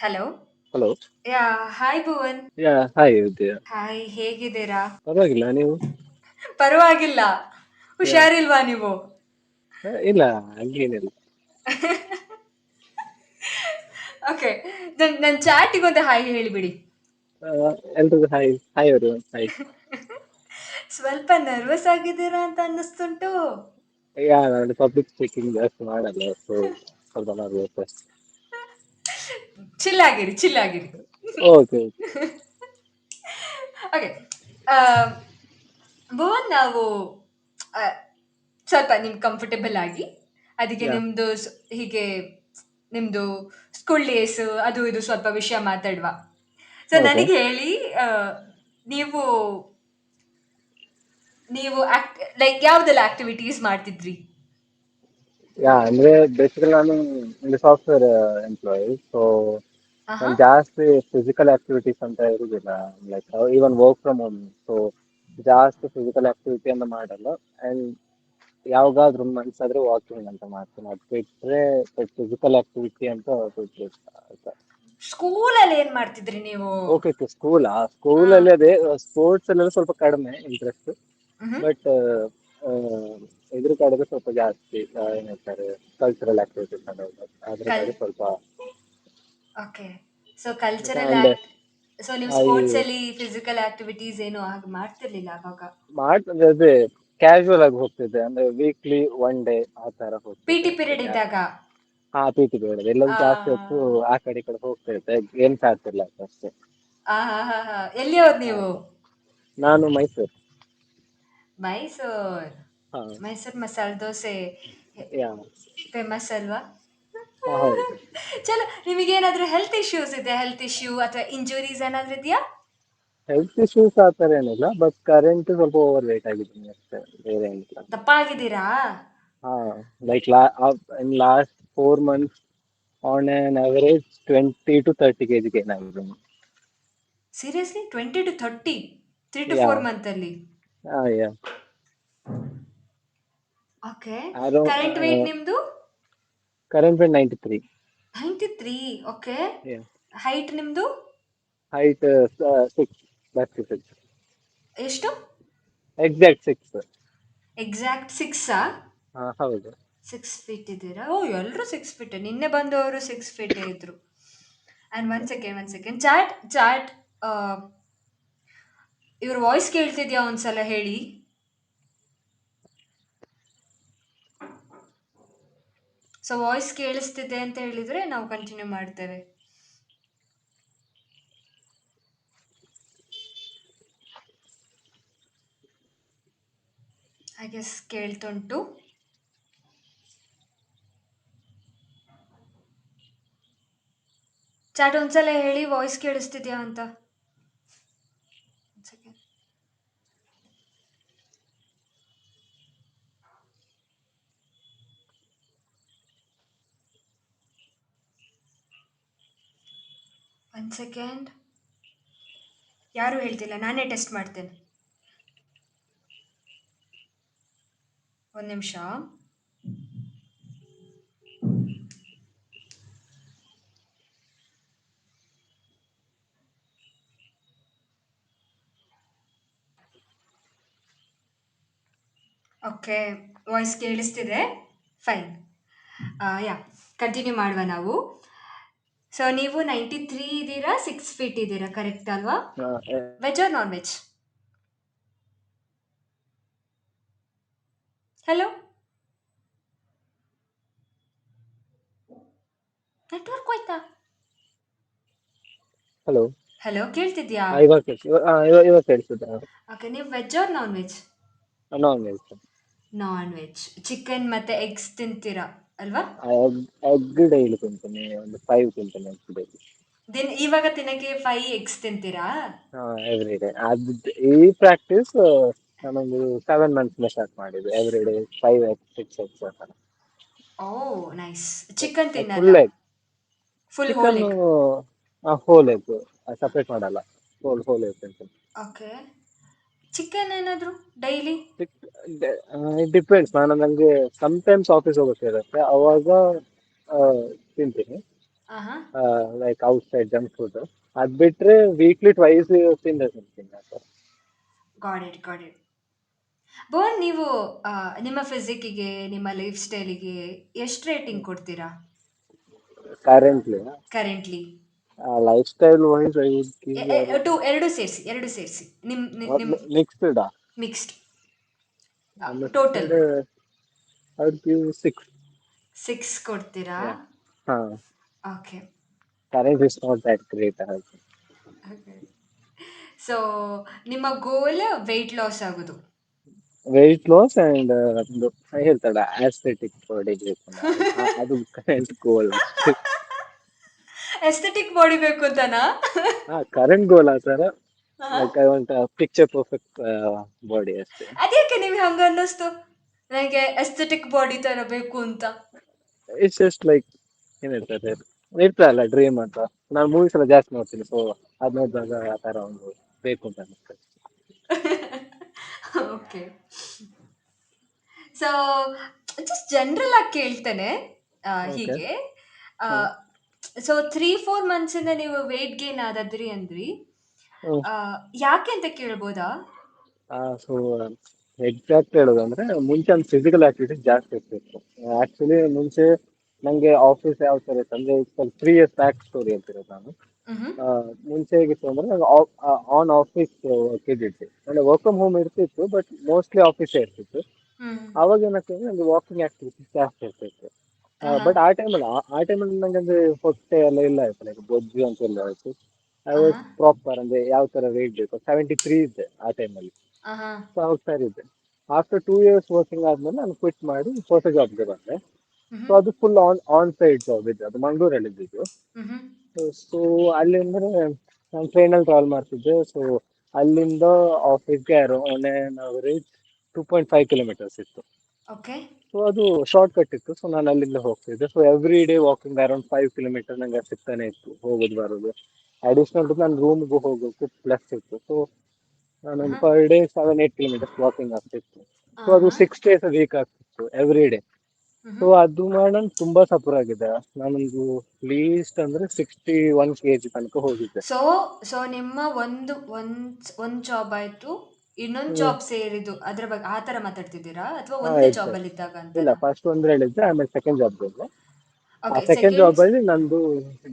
Hello. Hello. ಯಾ hi Bhuvan. Hi ವಿದ್ಯಾ. Hi, ಹೇಗಿದ್ದೀರಾ? ಪರವಾಗಿಲ್ಲ, ನೀವು? ಪರವಾಗಿಲ್ಲ. ಯಾ ಹುಷಾರಿಲ್ವಾ ನೀವು? ಇಲ್ಲ, ಹಂಗೇನಿಲ್ಲ. ಓಕೆ, ನನ್ನ ಚಾಟಿಗೊಂದು ಹಾಯ್ ಹೇಳಿಬಿಡಿ. ಎಲ್ರಿಗೂ ಹಾಯ್. ಹಾಯ್ ಅವರು ಹಾಯ್. ಸ್ವಲ್ಪ ನರ್ವಸ್ ಆಗಿದ್ದೀರಾ ಅಂತ ಅನ್ನಿಸ್ತುಂಟು. ನಾನು ಪಬ್ಲಿಕ್ ಸ್ಪೀಕಿಂಗ್ ಜಾಸ್ತಿ ಮಾಡಲ್ಲ, ಸೊ ಸ್ವಲ್ಪ ನರ್ವಸ್. ಚಿಲ್ಲಾಗಿರಿ ಚಿಲ್ಲಾಗಿರಿ. ಓಕೆ. ಓಕೆ, ಭುವನ್, ನಾವು ಆ, ಸ್ವಲ್ಪ ನಿಮ್ಗೆ ಕಂಫರ್ಟೇಬಲ್ ಆಗಿ ಅದಕ್ಕೆ ಯಾ ನಿಮ್ಮದು ಹೀಗೆ ನಿಮ್ಮದು ಸ್ಕೂಲ್ ಡೇಸ್ ಅದು ಇದು ಸ್ವಲ್ಪ ವಿಷಯ ಮಾತಾಡುವ. So okay. ನನಗೆ ಹೇಳಿ, ಆ, ನೀವು ನೀವು ಲೈಕ್ ಯಾವುದೆಲ್ಲ ಆಕ್ಟಿವಿಟೀಸ್ ಮಾಡ್ತಿದ್ರಿ? ಅಂದ್ರೆ ಬೇಸಿಕಲಿ ನಾನು ಒಂದು ಸಾಫ್ಟ್ವೇರ್ ಎಂಪ್ಲಾಯಿ, ಸೊ ಆಹಾ. ನಾನು ಜಾಸ್ತಿ ಫಿಸಿಕಲ್ ಆಕ್ಟಿವಿಟೀಸ್ ಅಂತ ಇರುದಿಲ್ಲ. Like even work from home, so ಜಾಸ್ತಿ ಫಿಸಿಕಲ್ ಆಕ್ಟಿವಿಟಿ ಅಂತ ಮಾಡಲ್ಲ. ಅಂಡ್ ಯಾವಾಗಾದ್ರೂ ಮನ್ಸಾದ್ರೆ ವಾಕಿಂಗ್ ಅಂತ ಮಾಡ್ತೀನಿ. ಅದು ಬಿಟ್ರೆ ಫಿಸಿಕಲ್ ಆಕ್ಟಿವಿಟಿ ಅಂತ ಬಿಟ್ರೆ ಸ್ಕೂಲಲ್ಲಿ ಏನ್ ಮಾಡ್ತಿದ್ರಿ ನೀವು? ಓಕೆ. ಆ, ಸ್ಕೂಲಲ್ಲಿ ಅದೇ ಸ್ಪೋರ್ಟ್ಸ್ ಅಲ್ಲೆಲ್ಲ ಸ್ವಲ್ಪ ಕಡಿಮೆ ಇಂಟ್ರೆಸ್ಟ್. ಮ್ಹೂ. ಬಟ್ ಇದ್ರ ಕಡೆಗೆ ಸ್ವಲ್ಪ ಜಾಸ್ತಿ ಏನ್ ಹೇಳ್ತಾರೆ, ಕಲ್ಚರಲ್ ಆಕ್ಟಿವಿಟೀಸ್ ಅಂತ ಹೇಳ್ತಾರೆ. ಅದ್ರ ಕಲ್ ಕಡೆ ಸ್ವಲ್ಪ. Okay. So cultural and so ನೀವು ಈ ಸ್ಪೋರ್ಟ್ಸ್ ಅಲ್ಲಿ ಫಿಸಿಕಲ್ ಆಕ್ಟಿವಿಟೀಸ್ ಏನು ಹಾಗೆ ಮಾಡ್ತಿರ್ಲಿಲ್ಲ ಅವಾಗ? ಮಾಡ್ತಂದ್ರೆ ಅದೇ ಕ್ಯಾಶುವಲ್ ಆಗಿ ಹೋಗ್ತಿದ್ದೆ, ಅಂದ್ರೆ ವೀಕ್ಲಿ ಒನ್ ಡೇ ಆ ತರ ಪಿ ಹೋಗ್ತಿದ್ದೆ ಟಿ ಅಷ್ಟೇ. ಪೀರಿಯಡ್ ಇದ್ದಾಗ? ಹಾ, ಪೀಟಿ ಬೇಡ, ಎಲ್ಲರೂ ಆ, ಜಾಸ್ತಿ ಹೊತ್ತು ಆ ಕಡೆ ಈ ಕಡೆ ಹೋಗ್ತಾ ಇದ್ದೆ, ಗೇಮ್ಸ್ ಆಡ್ತಿರ್ಲಿಲ್ಲ ಅಷ್ಟೇ. ಆ, ಹಾ ಹಾ ಹಾ, ಎಲ್ಲಿಯವ್ರು ನೀವು? ಆಯ್ತು. ನಾನು ಮೈಸೂರು. ಮೈಸೂರ್. ಹಾ. ಮೈಸೂರ್ ಮಸಾಲೆ ದೋಸೆ ಯಾ ಫೇಮಸ್ ಅಲ್ವಾ? ಹೌದು. ಚಲೋ, ನಿಮಗೇನಾದ್ರೂ ಹೆಲ್ತ್ ಇಶ್ಯೂಸ್ ಇದೆ? ಹೆಲ್ತ್ ಇಶ್ಯೂ ಅಥವಾ ಇಂಜುರೀಸ್ ಏನಾದ್ರೂ ಇದೆಯಾ? ಹೆಲ್ತ್ ಇಶ್ಯೂಸ್ ಆ ಥರ ಏನಿಲ್ಲ, ಬಟ್ ಕರೆಂಟ್ ಸ್ವಲ್ಪ ಓವರ್ ವೇಟ್ ಆಗಿದ್ದೀನಿ ಅಷ್ಟೇ, ಬೇರೆ ಏನಿಲ್ಲ. ದಪ್ಪ ಆಗಿದ್ದೀರಾ? ಹಾ, like in last 4 months on on average 20 to 30 kg gain ಆಗಿದ್ದೀನಿ. Seriously 20 to 30? 3 to 4 ಯಾ ಮಂತಲ್ಲಿ? Yeah okay. ಅರೋ ಕರೆಂಟ್ ವೇಟ್ ನಿಮ್ದು? ಕರೆಂಟ್ 93. 93. ಓಕೆ. ಯಾ ಹೈಟ್ ನಿಮ್ದು? ಹೈಟ್ 6. ಎಷ್ಟು? ಎಕ್ಸಾಕ್ಟ್ 6. ಎಕ್ಸಾಕ್ಟ್ 6ಆ? ಹೌದು. 6 ಫೀಟ್ ಇದ್ದೀರಾ? ಓ, ಎಲ್ಲರೂ 6 ಫೀಟ್. ನಿನ್ನೆ ಬಂದವರು 6 ಫೀಟ್ ಇದ್ರು. And one second chat chat, ಇವ್ರ ವಾಯ್ಸ್ ಕೇಳ್ತಿದ್ಯಾ? ಒಂದ್ಸಲ ಹೇಳಿ. ಸೊ ವಾಯ್ಸ್ ಕೇಳಿಸ್ತಿದೆ ಅಂತ ಹೇಳಿದ್ರೆ ನಾವು ಕಂಟಿನ್ಯೂ ಮಾಡ್ತೇವೆ. I guess ಕೇಳ್ತುಂಟು. ಚಾಟ್ ಒಂದ್ಸಲ ಹೇಳಿ, ವಾಯ್ಸ್ ಕೇಳಿಸ್ತಿದ್ಯಾ ಅಂತ. ಸೆಕೆಂಡ್. One second. ಯಾರೂ ಹೇಳ್ತಿಲ್ಲ, ನಾನೇ ಟೆಸ್ಟ್ ಮಾಡ್ತೇನೆ. ಒಂದು ನಿಮಿಷ. ಓಕೆ, ವಾಯ್ಸ್ ಕೇಳಿಸ್ತಿದೆ. ಫೈನ್. ಯಾ, ಕಂಟಿನ್ಯೂ ಮಾಡುವ ನಾವು. ಸೊ ನೀವು 93 ಇದ್ದೀರಾ, 6 ಫೀಟ್ ಇದ್ದೀರಾ, ಕರೆಕ್ಟ್ ಅಲ್ವಾ? Veg or non veg? Hello, network ಹೋಯ್ತಾ? ಹಲೋ. ಹಲೋ, ಕೇಳ್ತಿದ್ಯಾ? ಇವಾಗ ಕೇಳಿಸಿದ. ಓಕೆ, ನೀವು veg or non veg? Non veg. Non veg. Chicken ಮತ್ತೆ ಎಗ್ಸ್ ತಿಂತೀರಾ ಅಲ್ವಾ? ಎಗ್ ಡೈಲಿ ತಿಂತೀನಿ, ಒಂದು 5 ತಿಂತೀನಿ ಎಗ್ ಡೈಲಿ. ಇವಾಗ ದಿನಕ್ಕೆ 5 eggs ತಿಂತೀರಾ? Every day. ಈ ಪ್ರಾಕ್ಟೀಸ್ ನಾನೊಂದು 7 months ಸ್ಟಾರ್ಟ್ ಮಾಡಿದ್ದು, ಎವ್ರಿ ಡೇ 5 eggs 6 eggs ಆ ಥರ. Oh, nice. ಚಿಕನ್ ತಿನ್ನಲ್ಲ? Full egg. Full whole chicken egg? Whole egg, separate ಮಾಡಲ್ಲ, ಹೋಲ್ ಎಗ್ ತಿಂತೀನಿ. ಓಕೆ. ಚಿಕನ್ ಏನಾದರೂ ಡೈಲಿ? It depends. ನನಗೆ ಸಮ್ಟೈಮ್ಸ್ ಆಫೀಸ್ ಹೋಗೋಕ್ಕಿರುತ್ತೆ, ಅವಾಗ ಆ, ತಿಂತೀನಿ. ಆಹಾ. Like outside junk food. ಅದ್ ಬಿಟ್ರೆ ವೀಕ್ಲಿ ಟ್ವೈಸ್ ತಿಂದೆ ತಿಂತೀನಿ ಆ ಥರ. Got it, got it. ಬೋನ್, ನೀವು ಆ, ನಿಮ್ಮ ಫಿಸಿಕ್ಕಿಗೆ, ನಿಮ್ಮ ಲೈಫ್ ಸ್ಟೈಲಿಗೆ ಎಷ್ಟು ರೇಟಿಂಗ್ ಕೊಡ್ತೀರಾ currently currently? Lifestyle wise I would give ಎರಡು ಸೇರಿಸಿ, ಎರಡು ಸೇರಿಸಿ, ನಿಮ್ mixed. Mixed mixed total I would give 6. 6 ಕೊಡ್ತೀರಾ? ಹಾ, okay. Current is not that great. So ನಿಮ್ಮ ಗೋಲ್ ವೆಯ್ಟ್ ಲಾಸ್ ಆಗೋದು. ವೆಯ್ಟ್ ಲಾಸ್ ಅಂಡ್ ಒಂದು ಹೇಳ್ತಾಳ ಆಸ್ಥೆಟಿಕ್ ಬಾಡಿ ಬೇಕು ನಾವು. ಅದು ಕರೆಂಟ್ ಗೋಲ್ ಅಷ್ಟೇ. ಎಸ್ಥೆಟಿಕ್ ಬಾಡಿ ಬೇಕು ಅಂತನಾ? ಕರೆಂಟ್ ಗೋಲ್ ಆ ಥರ. Like I want picture perfect body ಅಷ್ಟೇ. ಅದ್ಯಾಕೆ ನಿಮ್ಗೆ ಹಂಗ ಅನ್ನಿಸ್ತು ನನಗೆ ಎಸ್ಥೆಟಿಕ್ ಬಾಡಿ ತರ ಬೇಕು ಅಂತ? ಇಟ್ಸ್ ಜಸ್ಟ್ ಲೈಕ್ ಏನ್ ಹೇಳ್ತಾರೆ, ಇರ್ತಲ್ಲ ಡ್ರೀಮ್ ಅಂತ. ನಾನು ಮೂವೀಸ್ ಎಲ್ಲ ಜಾಸ್ತಿ ನೋಡ್ತೀನಿ, ಸೊ ಅದ್ ನೋಡಿದಾಗ ಆ ತರ ಒಂದು ಬೇಕು ಅಂತ ಅನಿಸ್ತದೆ. ಓಕೆ. ಸೊ ಜಸ್ಟ್ ಜನರಲ್ ಆಗಿ ಕೇಳ್ತೇನೆ, ಓಕೆ. ಹೀಗೆ. ಸೊ 3-4 ಮಂತ್ಸಿಂದ ನೀವು ವೆಯ್ಟ್ ಗೇನ್ ಆದದ್ರಿ ಅಂದ್ರಿ, ಆ, ಯಾಕೆ ಅಂತ ಕೇಳ್ಬೋದಾ? ಸೊ ಎಕ್ಸಾಕ್ಟ್ ಹೇಳೋದಂದ್ರೆ ಮುಂಚೆ ಒಂದು ಫಿಸಿಕಲ್ ಆಕ್ಟಿವಿಟೀಸ್ ಜಾಸ್ತಿ ಇರ್ತಿತ್ತು. ಆಕ್ಚುಲಿ ಮುಂಚೆ ನಂಗೆ ಆಫೀಸ್ ಯಾವ ತರ ಇತ್ತು ಅಂದ್ರೆ, ಸ್ವಲ್ಪ 3 ಇಯರ್ಸ್ ಬ್ಯಾಕ್ ಸ್ಟೋರಿ ಹೇಳ್ತಿರೋದು ನಾನು. ಮ್ಹೂ. ಆ, ಮುಂಚೆ ಹೇಗಿತ್ತು ಅಂದ್ರೆ ನಂಗೆ ಆನ್ ಆಫೀಸ್ ವರ್ಕ್ ಇದ್ದಿತ್ತು. ಅಂದ್ರೆ ವರ್ಕ್ ಫ್ರಮ್ ಹೋಮ್ ಇರ್ತಿತ್ತು, ಬಟ್ ಮೋಸ್ಟ್ಲಿ ಆಫೀಸೇ ಇರ್ತಿತ್ತು. ಹ್ಮ್. ಅವಾಗ ಏನಾಗ್ತದೆ ನಂಗೆ ವಾಕಿಂಗ್ ಆಕ್ಟಿವಿಟೀಸ್ ಜಾಸ್ತಿ ಇರ್ತಿತ್ತು. ಆಹಾ. ಬಟ್ ಆ ಟೈಮಲ್ಲಿ ನಂಗೆ ಅಂದ್ರೆ ಹೊಟ್ಟೆ ಎಲ್ಲ ಇಲ್ಲ ಆಯ್ತು, ಲೈಕ್ ಬೊಜ್ಜು ಅಂತ ಎಲ್ಲ ಆಯ್ತು. ಐ ವಾಸ್ ಆಹಾ. ಪ್ರಾಪರ್ ಅಂದ್ರೆ ಯಾವ ತರ ವೇಟ್ ಬೇಕು 73 ಇದ್ದೆ ಆ ಟೈಮಲ್ಲಿ. ಆಹಾ. ಸೊ ಅವಾಗ ಸರಿ ಇದ್ದೆ. ಆಫ್ಟರ್ 2 ಇಯರ್ಸ್ ವರ್ಕಿಂಗ್ ಆದ್ಮೇಲೆ ನಾನು ಕ್ವಿಟ್ ಮಾಡಿ ಹೊಸ ಜಾಬ್ಗೆ ಬಂದೆ. ಸೊ ಮ್ಹೂ. ಅದು ಫುಲ್ ಆನ್ ಸೈಡ್ ಜಾಬ್ ಇದೆ, ಅದು ಮಂಗಳೂರಲ್ಲಿ ಇದ್ದಿದ್ದು. ಮ್ಹೂ. ಸೊ ಅಲ್ಲಿ ಅಂದ್ರೆ ನಾನು ಟ್ರೈನಲ್ಲಿ ಟ್ರಾವೆಲ್ ಮಾಡ್ತಿದ್ದೆ. ಸೊ ಅಲ್ಲಿಂದ ಆಫೀಸ್ಗೆ ಆನ್ ಆನ್ ಅವರೇಜ್ 2.5 ಕಿಲೋಮೀಟರ್ಸ್ ಇತ್ತು. ಓಕೆ. ಸೊ ಅದು ಶಾರ್ಟ್ ಕಟ್ ಇತ್ತು, ಸೊ ನಾನು ಅಲ್ಲಿಂದ ಹೋಗ್ತಿದ್ದೆ. So every day walking around 5 kilometre ನಂಗೆ ಸಿಗ್ತಾನೆ ಇತ್ತು, ಹೋಗೋದು ಬರೋದು. ಅಡಿಷನಲ್ ನನ್ನ ರೂಮ್ಗೂ ಹೋಗೋದು ಪ್ಲಸ್ ಇತ್ತು. ಸೊ ನಾನೊಂದು ಆಹಾ. ಪರ್ ಡೇ 7-8 ಕಿಲೋಮೀಟರ್ಸ್ ವಾಕಿಂಗ್ ಆಗ್ತಿತ್ತು. ಸೊ ಅದು ಆಹಾ. 6 ಡೇಸ್ ವೀಕ್ ಆಗ್ತಿತ್ತು ಎವ್ರಿ ಡೇ. ಮ್ಹೂ. ಸೊ ಅದು ಮಾಡಿ ನಾನು ತುಂಬಾ ಸಫರ್ ಆಗಿದೆ. ನಾನೊಂದು ಲೀಸ್ಟ್ ಅಂದ್ರೆ 61 kg ತನಕ ಹೋಗಿದ್ದೆ. ಸೊ ಸೊ ನಿಮ್ಮ ಒಂದ್ ಜಾಬ್ ಆಯ್ತು, ಇನ್ನೊಂದ್ ಹ್ಮ್. ಜಾಬ್ ಸೇರಿದ್ದು ಅದ್ರ ಬಗ್ಗೆ ಆ ತರ ಮಾತಾಡ್ತಿದ್ದೀರಾ, ಅಥವಾ ಹಾ, ಒಂದೇ ಜಾಬ್ ಎಕ್ಸಾಕ್ಟ್. ಅಲ್ಲಿ ಇದ್ದಾಗ ಇಲ್ಲ, ಅಂತನಾ? ಫಸ್ಟ್ ಒಂದು ಹೇಳಿದ್ದೆ, ಆಮೇಲೆ ಸೆಕೆಂಡ್ ಜಾಬ್ ಹೋದೆ. ಆ ಓಕೆ, ಸೆಕೆಂಡ್ ಸೆಕೆಂಡ್. ಜಾಬ್ ಅಲ್ಲಿ ನಂದು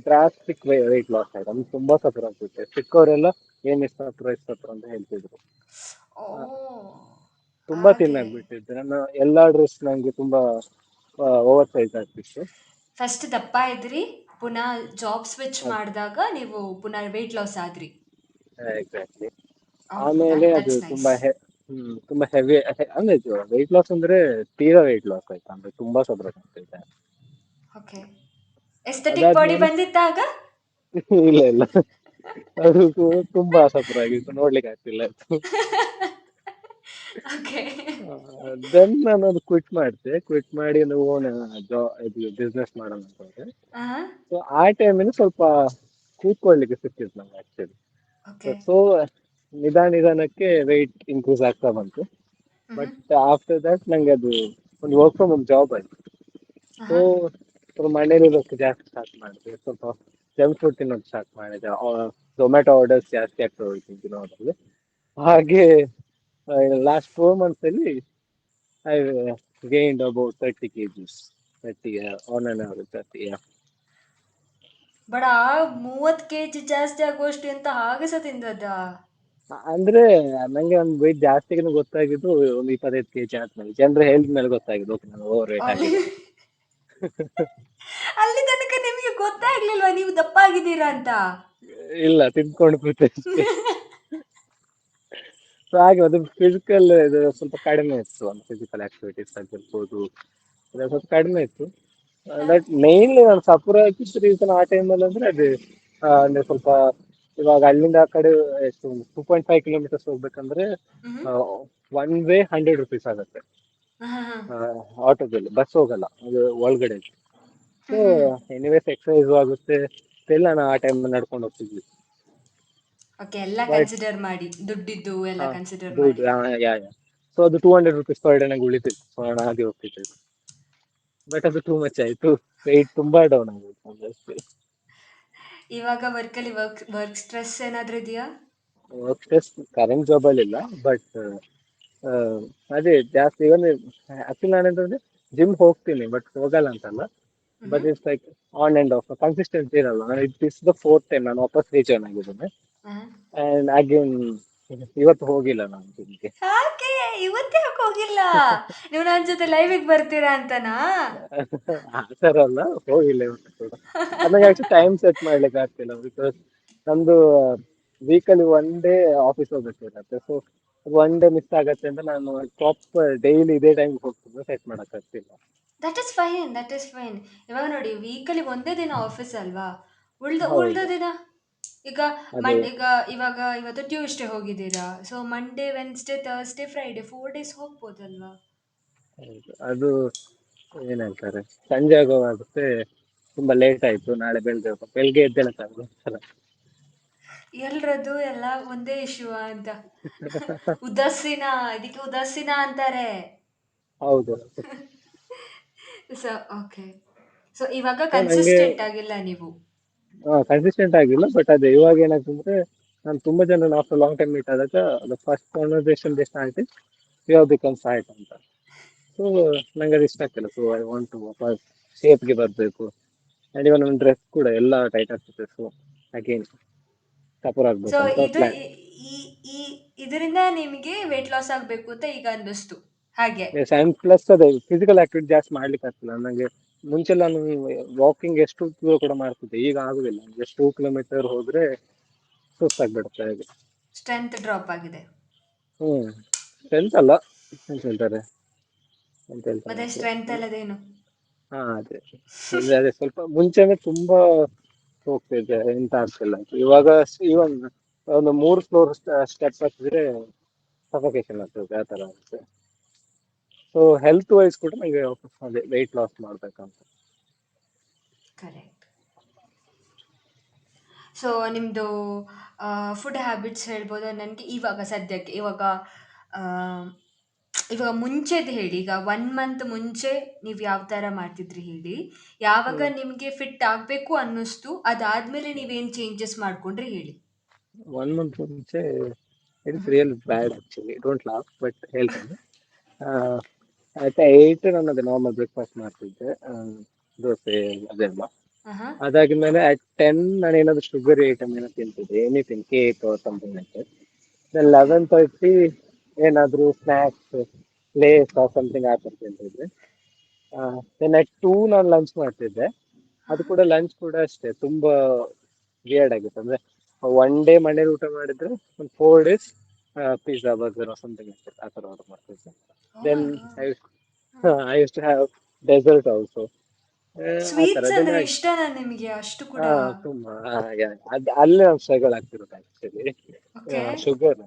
ಡ್ರಾಸ್ಟಿಕ್ ವೆಯ್ಟ್ ಲಾಸ್ ಆಯ್ತು. ನಾನು ತುಂಬಾ ಸಫರ್ ಆಗ್ತಿದ್ದೆ. ಚಿಕ್ಕವರೆಲ್ಲ ಏನ್ ಇಷ್ಟು ಅಂತ ಹೇಳ್ತಿದ್ರು. ಓ, ಆ, ತುಂಬಾ ಹಾಗೆ. ತಿನ್ನಾಗ್ಬಿಟ್ಟಿದ್ದೆ. ನನ್ನ ಎಲ್ಲಾ ಡ್ರೆಸ್ ನಂಗೆ ತುಂಬಾ ಓವರ್ ಸೈಜ್ ಆಗ್ತಿತ್ತು. ಫಸ್ಟ್ ದಪ್ಪ ಇದ್ರಿ, ಪುನಃ ಜಾಬ್ ಸ್ವಿಚ್ ಮಾಡಿದಾಗ ನೀವು ಪುನಃ ವೆಯ್ಟ್ ಲಾಸ್ ಆದ್ರಿ. ಎಕ್ಸಾಕ್ಟ್ಲಿ. ಓ, ಆಮೇಲೆ ಅದು ದಟ್ಸ್ ನೈಸ್. ತುಂಬಾ ಹೆವಿ ಅಂದ್ರೆ ವೆಯ್ಟ್ ಲಾಸ್ ಅಂದ್ರೆ ತೀರಾ ವೆಯ್ಟ್ ಲಾಸ್ ಆಯ್ತು, ಅಂದ್ರೆ ತುಂಬಾ ಸಫರ್ ಆಗ್ತಿದ್ದೆ. ಓಕೆ. ಎಸ್ಥೆಟಿಕ್ ಬಾಡಿ ಅದಾದ್ಮೇಲೆ ಬಂದಿತ್ತಾಗ? ಇಲ್ಲ ಇಲ್ಲ, ಅದು ತುಂಬಾ ಸಫರ್ ಆಗಿತ್ತು, ನೋಡ್ಲಿಕ್ಕೆ ಆಗ್ತಿಲ್ಲ ಅದು. ಓಕೆ. ದೆನ್ ನಾನು ಅದು ಕ್ವಿಟ್ ಮಾಡಿದೆ. ಕ್ವಿಟ್ ಮಾಡಿ ಓನ್ ಇದು ಬಿಸ್ನೆಸ್ ಮಾಡೋಣ ಅಂತ ಹೋದೆ. ಆಹಾ. ಸೊ ಆ ಟೈಮಿನ ಸ್ವಲ್ಪ ಕೂತ್ಕೊಳ್ಳಿಕ್ಕೆ ಸಿಕ್ತಿತ್ತು ನಂಗೆ ಆಕ್ಚುಲಿ. ಓಕೆ. ಸೊ ನಿಧಾನಕ್ಕೆ ವೆಯ್ಟ್ ಇನ್ಕ್ರೀಸ್ ಆಗ್ತಾ ಬಂತು. ಮ್ಹೂ. ಬಟ್ ಆಫ್ಟರ್ ದಟ್ ನಂಗೆ ಅದು ಒಂದು ವರ್ಕ್ ಫ್ರಮ್ ಹೋಮ್ ಜಾಬ್ ಆಯ್ತು. ಸೊ ಆಹಾ. ಸ್ವಲ್ಪ ಮನೇಲಿರೋದಕ್ಕೆ ಜಾಸ್ತಿ ಸ್ಟಾರ್ಟ್ ಮಾಡಿದೆ. ಸ್ವಲ್ಪ ಜಂಕ್ ಫುಡ್ ತಿನ್ನೋದು ಸ್ಟಾರ್ಟ್ ಮಾಡಿದೆ. ಝೊಮ್ಯಾಟೊ ಆರ್ಡರ್ಸ್ ಜಾಸ್ತಿ ಆಗ್ತಾ ಹೋಯ್ತು ತಿನ್ನೋದ್ರಲ್ಲಿ. ಹಾಗೆ ಲಾಸ್ಟ್ 4 ಮಂತ್ಸ್ ಅಲ್ಲಿ I gained about 30 kgs. 30 on on average 30. ಬಡ 30 kg ಜಾಸ್ತಿ ಆಗುವಷ್ಟು ಅಂತ ಹಾಗೆ ಸಹ ತಿಂದದ್ದ? ಅಂದ್ರೆ ನಂಗೆ ಒಂದು weight ಜಾಸ್ತಿ ಗೊತ್ತಾಗಿದ್ದು ಒಂದು 25 kg ಆದ್ಮೇಲೆ. ಜನರು ಹೇಳಿದ ಮೇಲೆ ಗೊತ್ತಾಗಿದ್ದು, ಓಕೆ ನಾನು ಓವರ್ ವೇಟ್ ಅಲ್ಲಿ ಆಗಿದೆ. ಅಲ್ಲಿ ತನಕ ನಿಮಗೆ ಗೊತ್ತಾಗ್ಲಿಲ್ವಾ ನೀವು ದಪ್ಪ ಆಗಿದ್ದೀರಾ ಅಂತ? ಇಲ್ಲ, ತಿನ್ಕೊಂಡು ಕೂತೆ ಅಷ್ಟೇ. ಸೊ ಹಾಗೆ ಅದು ಫಿಸಿಕಲ್ ಇದು ಸ್ವಲ್ಪ ಕಡಿಮೆ ಇತ್ತು, ಒಂದು ಫಿಸಿಕಲ್ ಆಕ್ಟಿವಿಟೀಸ್ ಆಗಿರ್ಬೋದು, ಅದು ಸ್ವಲ್ಪ ಕಡಿಮೆ ಇತ್ತು. ಹ. ದಟ್ ಮೇನ್ಲಿ ನಾನು ಸಪುರ ಆಗಿದ್ದ ರೀಸನ್ ಆ ಟೈಮಲ್ಲಿ ಅಂದ್ರೆ ಅದೇ. ಅಂದ್ರೆ ಸ್ವಲ್ಪ ಇವಾಗ ಅಲ್ಲಿಂದ ಆ ಕಡೆ ಎಷ್ಟು 2.5 ಕಿಲೋಮೀಟರ್ಸ್ ಹೋಗ್ಬೇಕಂದ್ರೆ ಹ್ಮ್. ಒನ್ ವೇ 100 rupees ಆಗುತ್ತೆ. ಹಾ, ಹಾ. ಆಟೋದಲ್ಲಿ ಬಸ್ ಹೋಗಲ್ಲ, ಅದು ಒಳಗಡೆ. ಸೊ ಹ್ಮ್. ಎನಿವೇಸ್ ಎಕ್ಸರ್ಸೈಸ್ ಆಗುತ್ತೆ ಎಲ್ಲ ನಾವು ಆ ಟೈಮ್ ನಡ್ಕೊಂಡು ಹೋಗ್ತಿದ್ವಿ. ಓಕೆ, ಎಲ್ಲ ಬಟ್ ಕನ್ಸಿಡರ್ ಮಾಡಿ, ದುಡ್ಡಿದ್ದು ಎಲ್ಲ ಕನ್ಸಿಡರ್ ದುಡ್ಡು ಮಾಡಿ. ಯಾ ಸೊ ಅದು 200 rupees ಪರ್ ಡೇ ನಂಗೆ ಉಳಿತಿತ್ತು. ಸೊ ನಾನು ಹಾಗೆ ಹೋಗ್ತಿದ್ದೆ. ಬಟ್ ಅದು ಟೂ ಮಚ್ ಆಯ್ತು, ವೆಯ್ಟ್ ತುಂಬಾ ಡೌನ್ ಆಗೋಯ್ತು ಅಷ್ಟೇ. ಇವಾಗ ವರ್ಕಲ್ಲಿ ವರ್ಕ್ ಸ್ಟ್ರೆಸ್ ಏನಾದರೂ ಇದೆಯಾ? ವರ್ಕ್ ಸ್ಟ್ರೆಸ್ ಕರೆಂಟ್ ಜಾಬ್ ಅಲ್ಲಿ ಇಲ್ಲ, ಬಟ್ ಅದೇ ಜಾಸ್ತಿ ಇವನ್ ಆಕ್ಚುಲಿ ನಾನೆಂತಂದ್ರೆ ಜಿಮ್ ಹೋಗ್ತೀನಿ ಬಟ್ ಹೋಗಲ್ಲ ಅಂತಲ್ಲ, ಹ್ಞೂ. But it's like on and of consistency ಇರಲ್ಲ. ನಾನು it is the fourth time ನಾನು ವಾಪಸ್ ರೀಜಾಯ್ನ್ ಆಗಿದ್ದೇನೆ. ಹಾಂ. ಅಂಡ್ ಅಗೇನ್ ಇವತ್ತು ಹೋಗಿಲ್ಲ ನಾನು ಜಿಮ್ಗೆ. ಯಾಕೆ ಇವತ್ತೇ ಯಾಕೆ ಹೋಗಿಲ್ಲ? ನೀವು ನನ್ನ ಜೊತೆ ಲೈವಿಗೆ ಬರ್ತೀರಾ ಅಂತನಾ? ಆ ಥರ ಅಲ್ಲ, ಹೋಗಿಲ್ಲ ಇವತ್ತು ಕೂಡ. ನನಗೆ ಆಕ್ಚುಲಿ ಟೈಮ್ ಸೆಟ್ ಮಾಡ್ಲಿಕ್ಕೆ ಆಗ್ತಿಲ್ಲ, ಬಿಕಾಸ್ ನಮ್ದು ವೀಕಲ್ಲಿ ಒನ್ ಡೇ ಆಫೀಸ್ ಹೋಗ್ಬೇಕಿರತ್ತೆ. ಸೊ ಒನ್ ಡೇ ಮಿಸ್ ಆಗತ್ತೆ ಅಂತ ನಾನು ಪ್ರಾಪರ್ ಡೈಲಿ ಇದೇ ಟೈಮ್ ಹೋಗ್ತಿದ್ದೆ, ಸೆಟ್ ಮಾಡಕ್ ಆಗ್ತಿಲ್ಲ. That is fine, that is fine. ಇವಾಗ ನೋಡಿ, ವೀಕಲ್ಲಿ ಒಂದೇ ದಿನ ಆಫೀಸ್ ಅಲ್ವಾ? ಉಳ್ದ ಹೌದು. ದಿನ ಈಗ ಅದೇ ಈಗ ಇವಾಗ ಇವತ್ತು ಟ್ಯೂಸ್ಡೇ ಹೋಗಿದ್ದೀರಾ, so Monday Wednesday Thursday Friday 4 days ಹೋಗ್ಬೋದಲ್ವಾ? ಹೌದು. ಅದು ಏನಂತಾರೆ, ಸಂಜೆ ಆಗೋಗುತ್ತೆ, ತುಂಬಾ ಲೇಟ್ ಆಯ್ತು, ನಾಳೆ ಬೆಳಿಗ್ಗೆ ಎದ್ದೇಳಕ್ಕಾಗಲ್ಲ. ಎಲ್ರದ್ದು ಎಲ್ಲ ಒಂದೇ ಇಶ್ಯೂ ಅಂತ. ಉದಾಸೀನ, ಇದಕ್ಕೆ ಉದಾಸೀನ ಅಂತಾರೆ. ಹೌದು. So okay. ಸೊ ಇವಾಗ ಸೊ ನಂಗೆ ಕನ್ಸಿಸ್ಟೆಂಟ್ ಆಗಿಲ್ಲ ನೀವು. ಕನ್ಸಿಸ್ಟೆಂಟ್ ಆಗಿಲ್ಲ, ಬಟ್ ಅದೇ ಇವಾಗ ಏನಾಗ್ತಂದ್ರೆ ನಾನು ತುಂಬಾ ಜನ ಆಫ್ಟರ್ ಲಾಂಗ್ ಟೈಮ್ ಮೀಟ್ ಆದಾಗ first conversation start is you have become fat ಅಂತ. ಸೊ ನಂಗೆ ಅದು ಇಷ್ಟ ಆಗ್ತಿಲ್ಲ. ಸೊ ಐ ವಾಂಟ್ ಟು ವಾಪಸ್ ಶೇಪ್ಗೆ ಬರಬೇಕು. ಅಂಡ್ ಇವನ್ ನನ್ನ ಡ್ರೆಸ್ ಕೂಡ ಎಲ್ಲ ಟೈಟ್ ಆಗ್ತಿದೆ. ಸೊ ಅಗೇನ್ ಸಪೋರ್ ಸೊ ಆಗ್ಬೇಕಂತ ಇದು ಪ್ಲಾನ್. ಈ ಈ ಇದರಿಂದ ನಿಮಗೆ ವೇಟ್ ಲಾಸ್ ಆಗಬೇಕು ಅಂತ ಈಗ ಅನ್ನಿಸ್ತು ಹಾಗೆ. ಎಸ್, ಅಂಡ್ ಪ್ಲಸ್ ಅದೇ ಫಿಸಿಕಲ್ ಆಕ್ಟಿವಿಟಿ ಜಾಸ್ತಿ ಮಾಡ್ಲಿಕ್ಕೆ ಆಗ್ತಿಲ್ಲ ನನಗೆ. ಮುಂಚೆ ನಾನು ವಾಕಿಂಗ್ ಎಷ್ಟು ದೂರ ಕೂಡ ಮಾಡ್ತಿದ್ದೆ, ಈಗ ಆಗುದಿಲ್ಲ. ಎಷ್ಟು 2 ಕಿಲೋಮೀಟರ್ ಹೋದ್ರೆ ಸುಸ್ತಾಗ್ಬಿಡುತ್ತೆ ಹಾಗೆ. ಸ್ಟ್ರೆಂತ್ ಡ್ರಾಪ್ ಆಗಿದೆ. ಹ್ಮ್ ಸ್ಟ್ರೆಂತ್ ಅಲ್ಲ, ಎಂತ ಹೇಳ್ತಾರೆ, ಎಂತ ಹೇಳ್ತಾರೆ ಮತ್ತೆ ಅದು. ಸ್ಟ್ರೆಂತ್ ಅಲ್ಲದೇನು? ಹಾ ಅದೇ, ಅಂದ್ರೆ ಅದೇ ಸ್ವಲ್ಪ ಮುಂಚೆನೆ ತುಂಬಾ ಹೋಗ್ತಿದ್ದೆ, ಎಂತ ಆಗ್ತಿಲ್ಲ. ಇವಾಗ ಇವನ್ ಒಂದು 3 ಫ್ಲೋರ್ ಸ್ಟೆಪ್ ಹತ್ತಿದ್ರೆ ಸಫೋಕೇಶನ್ ಆಗ್ತದೆ, ಆ ತರ ಆಗುತ್ತೆ. ಸೊ ಹೆಲ್ತ್ ವೈಸ್ ಕೂಡ ನಂಗೆ ಅದೇ ವೆಯ್ಟ್ ಲಾಸ್ ಮಾಡ್ಬೇಕಂತ. ಕರೆಕ್ಟ್. ಸೊ ನಿಮ್ಮದು ಫುಡ್ ಹ್ಯಾಬಿಟ್ಸ್ ಹೇಳ್ಬೋದು ನನಗೆ ಇವಾಗ ಸದ್ಯಕ್ಕೆ. ಆ, ಇವಾಗ ಮುಂಚೆದು ಹೇಳಿ. ಈಗ 1 ಮಂತ್ ಮುಂಚೆ ನೀವು ಯಾವ ಥರ ಮಾಡ್ತಿದ್ರಿ ಹೇಳಿ. ಯಾವಾಗ ಹ್ಮ್ ನಿಮಗೆ ಫಿಟ್ ಆಗಬೇಕು ಅನ್ನಿಸ್ತು, ಅದಾದಮೇಲೆ ನೀವೇನು ಚೇಂಜಸ್ ಮಾಡ್ಕೊಂಡ್ರಿ ಹೇಳಿ. 1 ಮಂತ್ ಮುಂಚೆ it's real bad actually, don't laugh but ಹೇಳ್ತೇನೆ. ಆಯ್ತಾ, 8 ನಾನು ಅದೇ ನಾರ್ಮಲ್ ಬ್ರೇಕ್ಫಾಸ್ಟ್ ಮಾಡ್ತಿದ್ದೆ, ದೋಸೆ ಅದೆಲ್ಲ. ಹಾಂ. ಅದಾದ್ಮೇಲೆ at 10 ನಾನು ಏನಾದ್ರು ಶುಗರ್ ಐಟಮ್ ಏನೋ ತಿಂತಿದ್ದೆ, anything cake or something like that. Then okay. 11:30 ಏನಾದ್ರು ಸ್ನ್ಯಾಕ್ಸ್, ಲೇಸ್ ಆರ್ ಸಮಥಿಂಗ್ ಆ ಥರ ತಿಂತಿದ್ದೆ. ದೆನ್ at 2 ನಾನು ಲಂಚ್ ಮಾಡ್ತಿದ್ದೆ. ಅದು ಕೂಡ ಲಂಚ್ ಕೂಡ ಅಷ್ಟೇ ತುಂಬಾ ವಿಯರ್ಡ್ ಆಗಿತ್ತು. ಅಂದ್ರೆ ಒನ್ ಡೇ ಮನೇಲಿ ಊಟ ಮಾಡಿದ್ರೆ ಒಂದು 4 days ಪಿಜ್ಜಾ ಬರ್ಗರ್ ಸಮಥಿಂಗ್ ಆ ಥರ ಆರ್ಡರ್ ಮಾಡ್ತಿದ್ದೆ. Oh then my god. I used to have dessert also. ಆ ಥರ ಸ್ವೀಟ್ಸ್ ದೆನ್ ಅಂದರೆ ಇಷ್ಟನಾ ನಿಮಗೆ ಅಷ್ಟು ಕೂಡ? ಹಾ ತುಂಬಾ ಅಲ್ಲೇ ನಾವು ಸ್ಟ್ರಗಲ್ ಆಗ್ತಿರೋದು ಆಕ್ಚುಲಿ, ಓಕೆ. ಶುಗರ್.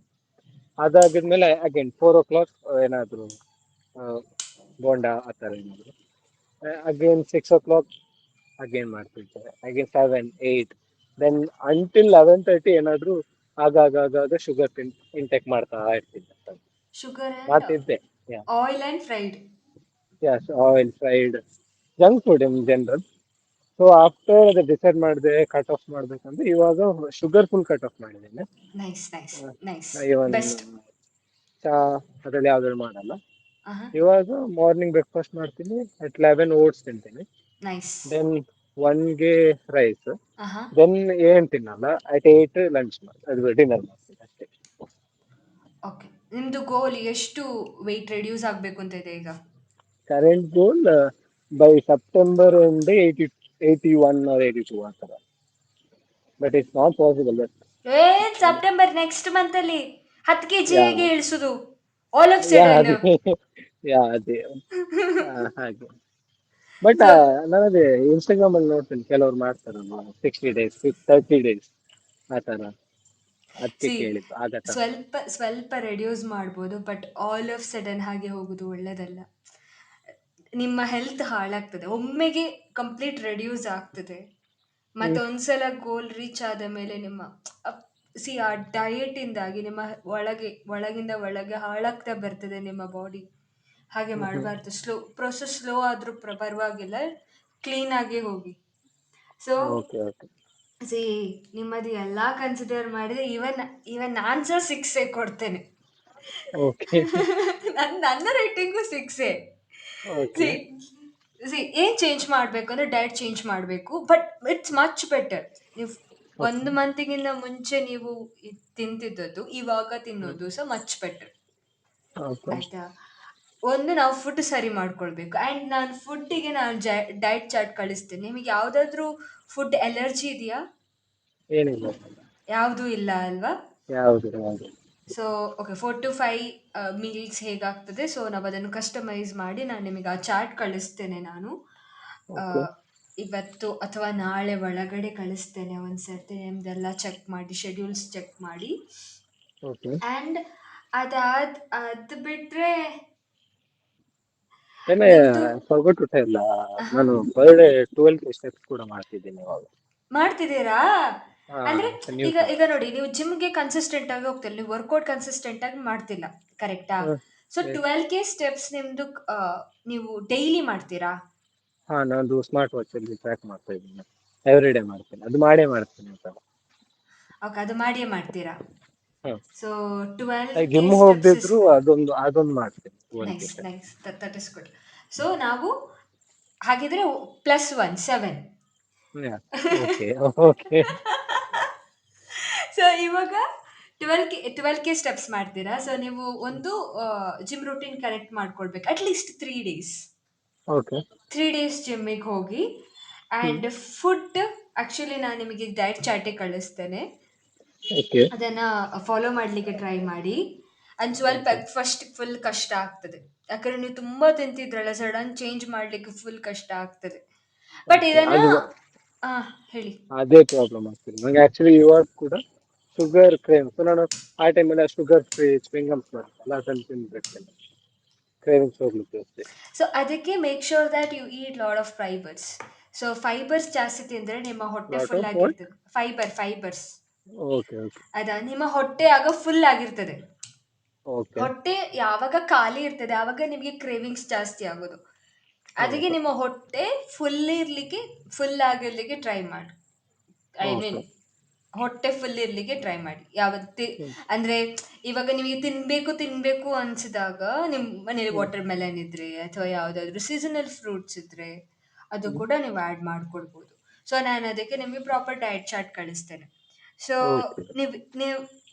ಅದಾಗಿದ್ಮೇಲೆ ಅಗೇನ್ 4 o'clock ಏನಾದ್ರು ಆ, ಬೋಂಡಾ ಆ ಥರ ಏನಾದ್ರು. ಅಗೇನ್ 6 o'clock ಅಗೇನ್ ಮಾಡ್ತಿದ್ದೆ. ಅಗೇನ್ 7, 8, ದೆನ್ ಅಂಟಿಲ್ 11:30 ಏನಾದ್ರು ಆಗಾಗ ಶುಗರ್ ಇಂಟೆಕ್ ಮಾಡ್ತಾ ಇರ್ತಿದ್ದೆ, ಶುಗರ್ ಆ್ಯಂಡ್ ಮಾಡ್ತಿದ್ದೆ. Yeah oil and fried. Yes, oil fried junk food in general. So after ಅದು ಡಿಸೈಡ್ ಮಾಡಿದೆ ಕಟ್ ಆಫ್ ಮಾಡ್ಬೇಕಂದ್ರೆ ಇವಾಗ ಶುಗರ್ ಫುಲ್ ಕಟ್ ಆಫ್ ಮಾಡಿದ್ದೇನೆ. Nice nice nice. Even best. ಚಾ ಅದ್ರಲ್ಲಿ ಯಾವ್ದಾದ್ರು ಮಾಡಲ್ಲ. ಹಾಂ. ಇವಾಗ ಮಾರ್ನಿಂಗ್ ಬ್ರೇಕ್ಫಾಸ್ಟ್ ಮಾಡ್ತೀನಿ, ಅಟ್ 11 ಓಟ್ಸ್ ತಿಂತೀನಿ. ನೈಸ್. ದೆನ್ 1ಗೆ ರೈಸ್. ಹಾಂ. ದೆನ್ ಏನ್ ತಿನ್ನಲ್ಲ, ಅಟ್ 8 ಲಂಚ್ ಮಾಡಿ ಅದು ಡಿನ್ನರ್ ಮಾಡ್ತೀನಿ ಅಷ್ಟೇ. ಓಕೆ. ನಿಮ್ಮದು ಗೋಲ್ ಎಷ್ಟು ವೆಯ್ಟ್ ರೆಡ್ಯೂಸ್ ಆಗಬೇಕು ಅಂತ ಇದೆ ಈಗ? Current goal by September end 81 or 82 ಆ ಥರ, but it's not possible. But ಏನ್ ಸೆಪ್ಟೆಂಬರ್ ನೆಕ್ಸ್ಟ್ ಮಂತಲ್ಲಿ 10 kg ಯಾ ಹೇಗೆ ಇಳಿಸೋದು ಆಲ್ ಆಫ್ ಯಾ ಸಡನ್? ಅದೇ ಯಾ ಅದೇ ಹಾಗೆ. ಬಟ್ ಸೊ ನಾನು ಅದೇ ಇನ್ಸ್ಟಾಗ್ರಾಮ್ ಅಲ್ಲಿ ನೋಡ್ತೀನಿ, ಕೆಲವ್ರು ಮಾಡ್ತಾರಲ್ವ 60 days 30 days ಆ ಥರ, ಅದಕ್ಕೆ ಸಿ, ಕೇಳಿದ್ದು ಆಗತ್ತಾ. ಸ್ವಲ್ಪ ಸ್ವಲ್ಪ ರೆಡ್ಯೂಸ್ ಮಾಡ್ಬೋದು, ಬಟ್ ಆಲ್ ಆಫ್ ಸಡನ್ ಹಾಗೆ ಹೋಗೋದು ಒಳ್ಳೆಯದಲ್ಲ. ನಿಮ್ಮ ಹೆಲ್ತ್ ಹಾಳಾಗ್ತದೆ. ಒಮ್ಮೆಗೆ ಕಂಪ್ಲೀಟ್ ರೆಡ್ಯೂಸ್ ಆಗ್ತದೆ, ಮತ್ತು ಹ್ಮ್ ಒಂದ್ಸಲ ಗೋಲ್ ರೀಚ್ ಆದ ಮೇಲೆ ನಿಮ್ಮ ಸಿ ಆ ಡಯಟಿಂದಾಗಿ ನಿಮ್ಮ ಒಳಗಿಂದ ಒಳಗೆ ಹಾಳಾಗ್ತಾ ಬರ್ತದೆ ನಿಮ್ಮ ಬಾಡಿ. ಹಾಗೆ ಹ್ಮ್ ಹ್ಮ್ ಮಾಡಬಾರ್ದು. ಪ್ರೊಸೆಸ್ ಸ್ಲೋ ಆದರೂ ಪರವಾಗಿಲ್ಲ, ಕ್ಲೀನಾಗಿ ಹೋಗಿ. So okay okay. ಸಿ ನಿಮ್ಮದು ಎಲ್ಲ ಕನ್ಸಿಡರ್ ಮಾಡಿದ್ರೆ ಇವನ್ ಇವನ್ ನಾನು ಸಹ ಸಿಕ್ಸೇ ಕೊಡ್ತೇನೆ. ಓಕೆ. ನನ್ನ ರೇಟಿಂಗು ಸಿಕ್ಸೇ. See okay. ಸಿ ಏನು ಚೇಂಜ್ ಮಾಡಬೇಕು ಅಂದರೆ ಡಯಟ್ ಚೇಂಜ್ ಮಾಡಬೇಕು, ಬಟ್ ಇಟ್ಸ್ ಮಚ್ ಬೆಟರ್. ನೀವು ಓಕೆ. 1 ಮಂತಿಗಿಂತ ಮುಂಚೆ ನೀವು ತಿಂತಿದ್ದದ್ದು ಇವಾಗ ತಿನ್ನೋದು ಸಹ ಮಚ್ ಬೆಟರ್. ಓಕೆ. ಆಯಿತಾ? ಒಂದು ನಾವು ಫುಡ್ ಸರಿ ಮಾಡ್ಕೊಳ್ಬೇಕು. ಆ್ಯಂಡ್ ನಾನು ಫುಡ್ಡಿಗೆ ನಾನು ಡಯಟ್ ಚಾರ್ಟ್ ಕಳಿಸ್ತೇನೆ. ನಿಮಗೆ ಯಾವುದಾದ್ರೂ ಫುಡ್ ಎಲರ್ಜಿ ಇದೆಯಾ? ಏನಿಲ್ಲ. ಯಾವುದೂ ಇಲ್ಲ ಅಲ್ವಾ? ಯಾವುದು ಯಾವುದು. ಸೊ ಓಕೆ, 4 to 5 ಮೀಲ್ಸ್ ಹೇಗಾಗ್ತದೆ, ಸೊ ನಾವು ಅದನ್ನು ಕಸ್ಟಮೈಸ್ ಮಾಡಿ ನಾನು ನಿಮಗೆ ಆ ಚಾರ್ಟ್ ಕಳಿಸ್ತೇನೆ ನಾನು. ಆ, ಓಕೆ. ಇವತ್ತು ಅಥವಾ ನಾಳೆ ಒಳಗಡೆ ಕಳಿಸ್ತೇನೆ. ಒಂದು ಸರ್ತಿ ನಿಮ್ದೆಲ್ಲ ಚೆಕ್ ಮಾಡಿ, ಶೆಡ್ಯೂಲ್ಸ್ ಚೆಕ್ ಮಾಡಿ. ಓಕೆ. ಆ್ಯಂಡ್ ಅದು ಬಿಟ್ಟರೆ ಏನೇ ನಿಮ್ಮದು ಫಾರ್ಗೊಟ್ ಟು ಟೆಲ್, ನಾನು ಪರ್ ಡೇ 12 ಸ್ಟೆಪ್ಸ್ ಕೂಡ ಮಾಡ್ತಿದ್ದೀನಿ ಇವಾಗ. ಮಾಡ್ತಿದ್ದೀರಾ? ಹಾ, ಅಂದರೆ ನ್ಯೂ ಈಗ ಥಿಂಗ್. ಈಗ ನೋಡಿ, ನೀವು ಜಿಮ್ಗೆ ಕನ್ಸಿಸ್ಟೆಂಟ್ ಆಗಿ ಹೋಗ್ತಿಲ್ಲ, ನೀವು ವರ್ಕೌಟ್ ಕನ್ಸಿಸ್ಟೆಂಟ್ ಆಗಿ ಮಾಡ್ತಿಲ್ಲ, ಕರೆಕ್ಟಾ? So S. 12K ಸ್ಟೆಪ್ಸ್ ನಿಮ್ಮದು ನೀವು ಡೈಲಿ ಮಾಡ್ತೀರಾ? ಹಾ, ನಾನು ಸ್ಮಾರ್ಟ್ ವಾಚ್ ಅಲ್ಲಿ ಟ್ರ್ಯಾಕ್ ಮಾಡ್ತಾ ಇದ್ದೀನಿ. ಎವ್ರಿ ಡೇ ಮಾಡ್ತೀನಿ, ಅದು ಮಾಡೇ ಮಾಡ್ತೀನಿ ಅಂತ. ಓಕೆ, ಅದು ಮಾಡಿಯೇ ಮಾಡ್ತೀರಾ. ಹಾ, so 12 K gym steps is ಹೋಗದಿದ್ರು ಅದೊಂದು ಮಾಡ್ತೀನಿ, 12 nice step. Nice, that is good. So ನಾವು ಹಾಗಿದ್ರೆ +1 7. ಓಕೆ. ಓಕೆ. ಸೊ ಇವಾಗ 12K ಸ್ಟೆಪ್ಸ್ ಮಾಡ್ತೀರಾ. ಸೊ ನೀವು ಒಂದು ಜಿಮ್ ರೂಟೀನ್ ಕರೆಕ್ಟ್ ಮಾಡ್ಕೊಳ್ಬೇಕು, ಅಟ್ಲೀಸ್ಟ್ 3 ಡೇಸ್. ಓಕೆ. 3 ಡೇಸ್ ಜಿಮ್ಮಿಗೆ ಹೋಗಿ. ಹ್ಮ್. ಆ್ಯಂಡ್ ಫುಡ್, ಆ್ಯಕ್ಚುಲಿ ನಾನು ನಿಮಗೆ ಡಯಟ್ ಚಾರ್ಟೇ ಕಳಿಸ್ತೇನೆ, ಓಕೆ. ಅದನ್ನು ಫಾಲೋ ಮಾಡಲಿಕ್ಕೆ ಟ್ರೈ ಮಾಡಿ. ಅಂಡ್ ಸ್ವಲ್ಪ ಓಕೆ. ಫಸ್ಟ್ ಫುಲ್ ಕಷ್ಟ ಆಗ್ತದೆ, ಯಾಕಂದರೆ ನೀವು ತುಂಬ ತಿಂತಿದ್ರಲ್ಲ, ಸಡನ್ ಚೇಂಜ್ ಮಾಡಲಿಕ್ಕೆ ಫುಲ್ ಕಷ್ಟ ಆಗ್ತದೆ. But okay. ಇದನ್ನು ಅದು ಹೇಳಿ. ಅದೇ ಪ್ರಾಬ್ಲಮ್ ಆಗ್ತಿದೆ ನಂಗೆ ಆಕ್ಚುಲಿ ಇವಾಗ ಕೂಡ. ಶುಗರ್ ಕ್ರೇವಿಂಗ್ಸ್, ನಾನು ಆ ಟೈಮಲ್ಲಿ ಶುಗರ್ ಫ್ರೀ ಸ್ವಿಂಗಮ್ಸ್ ಬರುತ್ತಲ್ಲ ಅದನ್ನು ತಿನ್ಬೇಕು, ಕ್ರೇವಿಂಗ್ಸ್ ಹೋಗ್ಲಿಕ್ಕೆ ಅಷ್ಟೇ. ಸೊ ಅದಕ್ಕೆ make sure that you eat lot of fibers. So fibers ಜಾಸ್ತಿ ತಿಂದರೆ ನಿಮ್ಮ ಹೊಟ್ಟೆ ಲಾಟ್ ಫುಲ್ ಆಫ್ ವಾಟ್? ಆಗಿರ್ತದೆ. ಫೈಬರ್ಸ್. ಓಕೆ. ಓಕೆ. ಅದಾ, ನಿಮ್ಮ ಹೊಟ್ಟೆ ಆಗ ಫುಲ್ ಆಗಿರ್ತದೆ. ಓಕೆ. ಹೊಟ್ಟೆ ಯಾವಾಗ ಖಾಲಿ ಇರ್ತದೆ ಆವಾಗ ನಿಮಗೆ ಕ್ರೇವಿಂಗ್ಸ್ ಜಾಸ್ತಿ ಆಗೋದು. ಅದಕ್ಕೆ ಓಕೆ. ನಿಮ್ಮ ಹೊಟ್ಟೆ ಫುಲ್ ಆಗಿರ್ಲಿಕ್ಕೆ ಟ್ರೈ ಮಾಡಿ. I mean okay. ಹೊಟ್ಟೆ ಫುಲ್ ಇರ್ಲಿಕ್ಕೆ ಟ್ರೈ ಮಾಡಿ. ಯಾವತ್ತಿ ಹ್ಮ್. ಅಂದ್ರೆ ಇವಾಗ ನಿಮಗೆ ತಿನ್ಬೇಕು ಅನ್ಸಿದಾಗ ನಿಮ್ಮ ಮನೇಲಿ ಹ್ಮ್. ವಾಟರ್ ಮೆಲನ್ ಇದ್ರೆ ಅಥವಾ ಯಾವುದಾದ್ರೂ ಸೀಸನಲ್ ಫ್ರೂಟ್ಸ್ ಇದ್ರೆ ಅದು ಹ್ಮ್. ಕೂಡ ನೀವು ಆ್ಯಡ್ ಮಾಡ್ಕೊಳ್ಬೋದು. ಸೊ ನಾನು ಅದಕ್ಕೆ ನಿಮಗೆ ಪ್ರಾಪರ್ ಡಯಟ್ ಚಾರ್ಟ್ ಕಳಿಸ್ತೇನೆ. So okay. ನೀವು ನೀವು